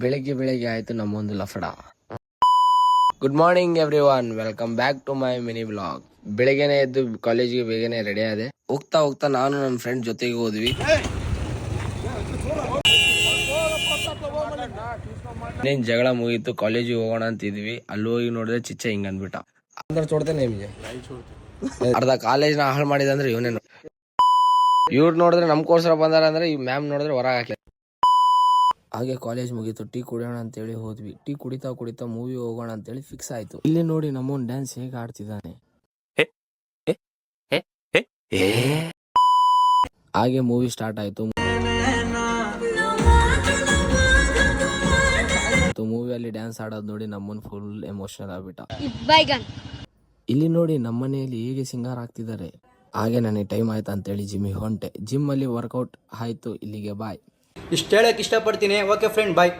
ಬೆಳಗ್ಗೆ ಆಯ್ತು ನಮ್ಮೊಂದು ಲಫಡ. Good morning everyone, welcome back to my mini blog. ಬೆಳಗ್ಗೆನೆ ಎದ್ದು ಕಾಲೇಜಿಗೆ ಬೇಗನೆ ರೆಡಿ ಆದೆ. ಹೋಗ್ತಾ ನಾನು ನನ್ನ ಫ್ರೆಂಡ್ ಜೊತೆಗೆ ಹೋದ್ವಿ. ಇನ್ನೇನ್ ಜಗಳ ಮುಗೀತು, ಕಾಲೇಜಿಗೆ ಹೋಗೋಣ ಅಂತಿದ್ವಿ. ಅಲ್ಲಿ ಹೋಗಿ ನೋಡಿದ್ರೆ ಚಿಚ್ಚ ಹಿಂಗ ಅಂದ್ಬಿಟ್ಟ. ಅಂದ್ರೆ ಚೋಡ್ತೇನೆ ನಿಮ್ಗೆ ಅರ್ಧ ಕಾಲೇಜ್ನ ಹಾಳು ಮಾಡಿದ ಅಂದ್ರೆ ಇವನೇನು. ಇವ್ರು ನೋಡಿದ್ರೆ ನಮ್ಗೋಸ್ಕರ ಬಂದಾರ ಅಂದ್ರೆ ಈ ಮ್ಯಾಮ್ ನೋಡಿದ್ರೆ ಹೊರಗೆ ಹಾಕ್ಲಿ. ಹಾಗೆ ಕಾಲೇಜ್ ಮುಗೀತು, ಟೀ ಕುಡಿಯೋಣ ಅಂತೇಳಿ ಹೋದ್ವಿ. ಟೀ ಕುಡಿತಾ ಮೂವಿ ಹೋಗೋಣ ಅಂತೇಳಿ ಫಿಕ್ಸ್ ಆಯ್ತು. ಇಲ್ಲಿ ನೋಡಿ ನಮ್ಮೊಂದು ಡ್ಯಾನ್ಸ್ ಹೇಗೆ ಆಡ್ತಿದ್ದಾನೆ. ಹಾಗೆ ಮೂವಿ ಸ್ಟಾರ್ಟ್ ಆಯ್ತು. ಮೂವಿಯಲ್ಲಿ ಡ್ಯಾನ್ಸ್ ಆಡೋದು ನೋಡಿ ನಮ್ಮನ್ ಫುಲ್ ಎಮೋಷನಲ್ ಆಗ್ಬಿಟ್ಟ. ಇಲ್ಲಿ ನೋಡಿ ನಮ್ಮನೆಯಲ್ಲಿ ಹೇಗೆ ಸಿಂಗಾರ ಆಗ್ತಿದ್ದಾರೆ. ಹಾಗೆ ನನಗೆ ಟೈಮ್ ಆಯ್ತು ಅಂತೇಳಿ ಜಿಮ್ಮಿಗೆ ಹೊಂಟೆ. ಜಿಮ್ ಅಲ್ಲಿ ವರ್ಕೌಟ್ ಆಯ್ತು. ಇಲ್ಲಿಗೆ ಬಾಯ್. ಇಷ್ಟ ಹೇಳಕ್ ಇಷ್ಟಪಡ್ತೀನಿ. ಓಕೆ ಫ್ರೆಂಡ್, ಬಾಯ್.